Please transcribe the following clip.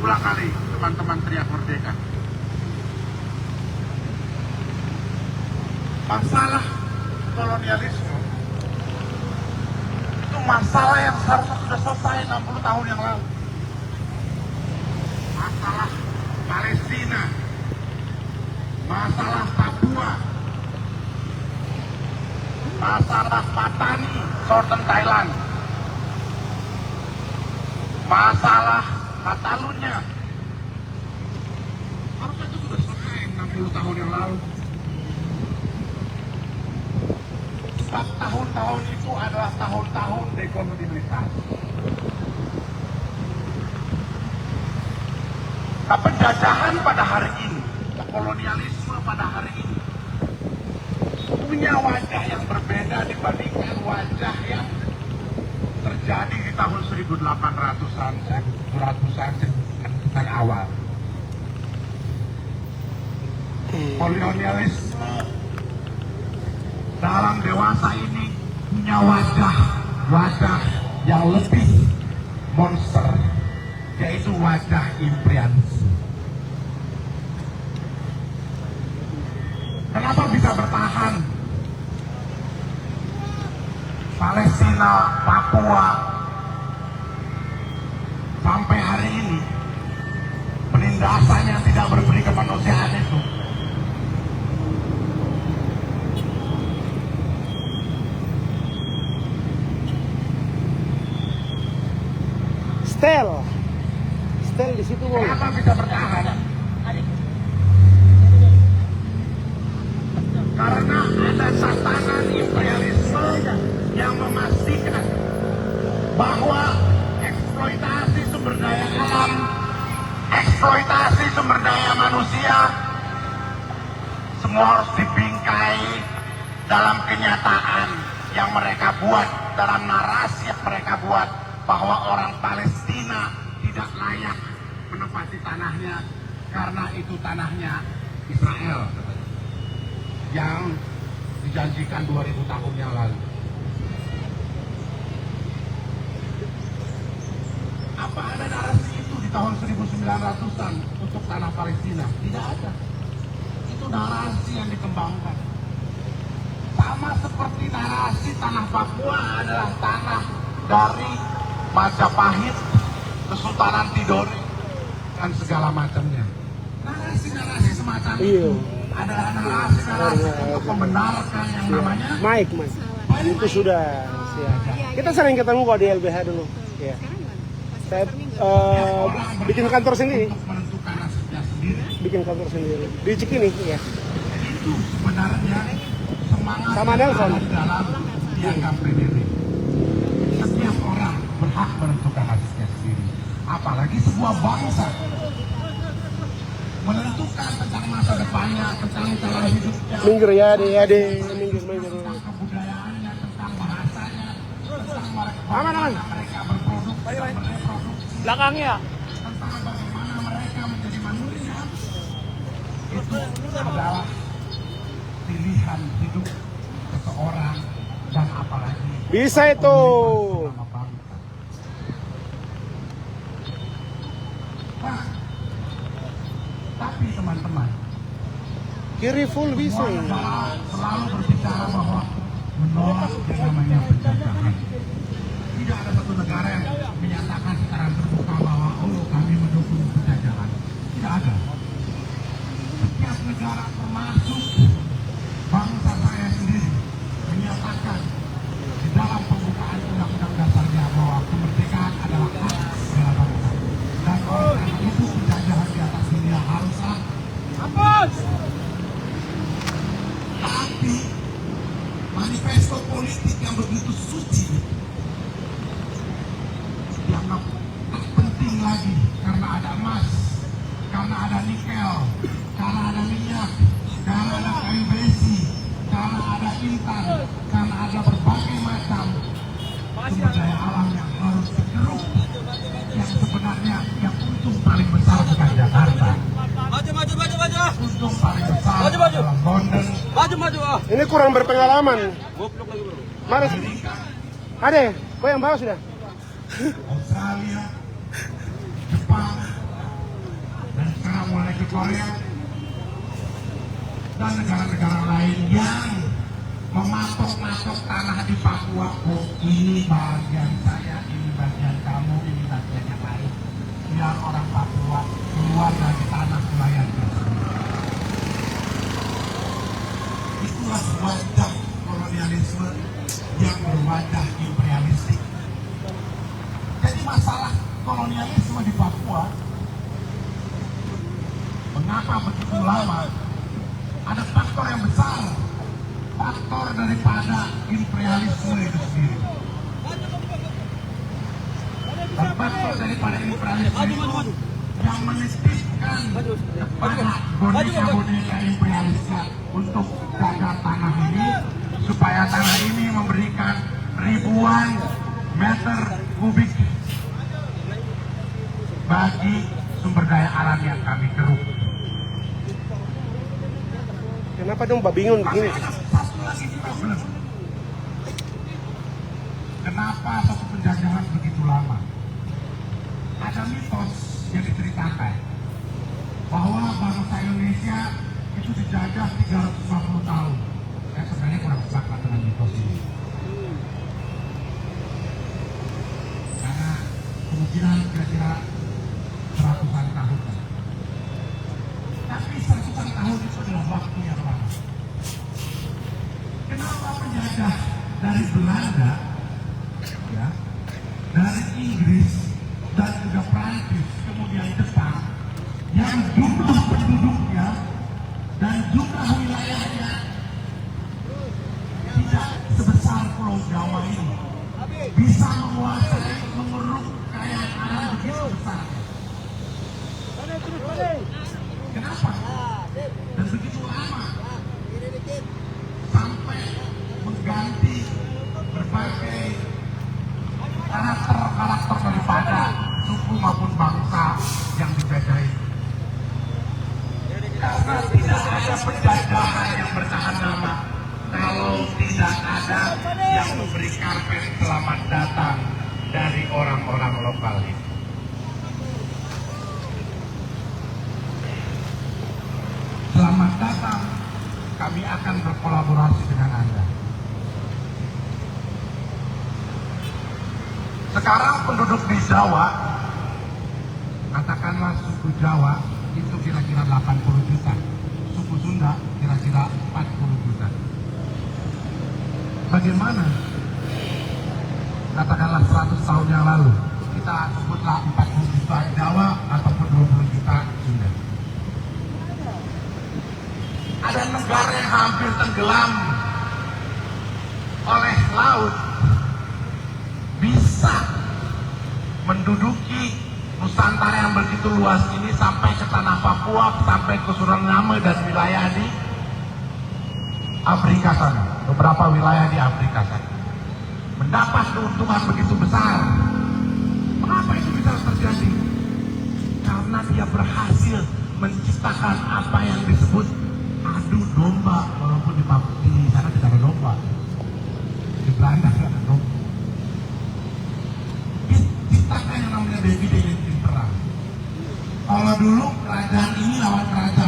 berulang kali teman-teman teriak merdeka. Masalah kolonialisme itu masalah yang seharusnya sudah selesai 60 tahun yang lalu. Masalah Palestina, masalah Papua, masalah Patani, Southern Thailand, masalah Katalunya, harusnya itu sudah selesai 60 tahun yang lalu. Sebab tahun-tahun itu adalah tahun-tahun dekolonialisasi. Nah, penjajahan pada hari ini, kolonialisme pada hari ini, punya wajah yang berbeda dibandingkan wajah yang terjadi di tahun 1800-an, 1900-an awal. Kolonialisme dalam dewasa ini punya wajah yang lebih monster, yaitu wajah imperialisme. Kenapa bisa bertahan Palestina, Papua sampai hari ini? Penindasan yang tidak berberi kemanusiaan itu Stel di situ. kenapa bisa bertahan? Karena ada tatanan imperialisme yang memastikan bahwa eksploitasi sumber daya alam, eksploitasi sumber daya manusia, semua harus dibingkai dalam kenyataan yang mereka buat, dalam narasi yang mereka buat, bahwa orang Palestina tidak layak menempati tanahnya karena itu tanahnya Israel yang dijanjikan 2000 tahun yang lalu. Apa ada narasi itu di tahun 1900-an untuk tanah Palestina? Tidak ada. Itu narasi yang dikembangkan. Sama seperti narasi tanah Papua adalah tanah dari Majapahit, Kesultanan Tidore, dan segala macamnya. Narasi-narasi semacam itu adalah narasi-narasi untuk membenarkan yang namanya Mike. Itu sudah. Kita sering ketemu kok di LBH dulu. Ya. Saya bikin kantor sendiri. menentukan nasibnya sendiri. Bikin kantor sendiri. Di Cikini, ya. Itu sebenarnya semangat Sama yang Nelson. ada di dalam piagam PBB. Setiap orang berhak menentukan nasibnya sendiri. Apalagi sebuah bangsa menentukan tentang masa depannya, tentang cara hidupnya, Minggir ya, minggir. tentang kebudayaannya, tentang bahasanya, tentang Aman. mereka berproduksi, bereproduksi, Belakangnya. tentang bagaimana mereka menjadi manusia. Itu adalah pilihan hidup seseorang dan apalagi Bisa itu. sama bangsa. Nah, tapi teman-teman, Kiri full bisa. semua negara selalu berbicara bahwa menolak yang namanya penjajahan. Tidak ada satu negara yang menyatakan secara terbuka bahwa kami mendukung penjajahan. Tidak ada. Setiap negara termasuk bangsa saya sendiri menyatakan di dalam pembukaan undang-undang dasarnya bahwa kemerdekaan adalah hak segala bangsa. Dan oleh karena itu penjajahan di atas dunia haruslah hapus. Tapi manifesto politik yang begitu suci dianggap tak penting lagi karena ada emas, karena ada nikel, karena ada minyak, karena ada kayu besi, karena ada intan, karena ada berbagai macam sumber daya alam yang harus dikeruk, yang sebenarnya yang untung paling besar bukan Jakarta. Untung paling besar adalah London, Ini kurang berpengalaman. Mari. Ade, kau yang bawa sudah? Australia, Jepang, mulai ke Korea dan negara-negara lain yang mematok-matok tanah di Papua. Oh, ini bagian saya, ini bagian kamu, ini bagian yang lain. Biar orang Papua keluar dari tanah nelayan tersebut. Itulah wajah kolonialisme yang berwajah imperialistik. Jadi masalah kolonialisme di Papua, mengapa begitu lama? Ada faktor yang besar, faktor daripada imperialisme itu sendiri. Dan faktor daripada imperialisme itu yang menitipkan kepada boneka-boneka imperialisme untuk jaga tanah ini, supaya tanah ini memberikan ribuan meter kubik bagi sumber daya alam yang kami keruk. Kenapa dong Pak bingung begini? Satu lagi problem. Kenapa satu penjajahan begitu lama? Ada mitos yang diceritakan bahwa bangsa Indonesia itu dijajah 350 tahun. Saya sebenarnya kurang sepakat dengan mitos ini. Karena kemungkinan kira-kira seratusan tahun. Tapi seratusan tahun itu adalah waktu yang lama. Kenapa penjajah dari Belanda, ya, dari Inggris dan juga Prancis, kemudian Jepang, yang jumlah penduduknya dan jumlah wilayahnya tidak sebesar Pulau Jawa ini, bisa menguasai, mengeruk kekayaan alam begitu besar? Kenapa? Dan begitu lama sampai mengganti berbagai karakter daripada suku maupun bangsa yang dijajahi. Karena tidak ada penjajahan yang bertahan lama kalau tidak ada yang memberi karpet selamat datang dari orang-orang lokal ini. Selamat datang, kami akan berkolaborasi dengan Anda. Sekarang penduduk di Jawa, katakanlah suku Jawa, itu kira-kira 80 juta. Suku Sunda kira-kira 40 juta. Bagaimana? Katakanlah 100 tahun yang lalu, kita sebutlah 40 juta Jawa ataupun 20 juta Sunda. Ada negara yang hampir tenggelam oleh laut bisa menduduki Nusantara yang begitu luas ini sampai ke tanah Papua, sampai ke Suriname dan wilayah di Afrika sana, beberapa wilayah di Afrika sana, mendapat keuntungan begitu besar. Mengapa itu bisa terjadi? Karena dia berhasil menciptakan apa yang disebut adu domba, walaupun di sana tidak ada domba, di Belanda tidak ada domba. Ciptakan yang namanya dividen perang. Kalau dulu kerajaan ini lawan kerajaan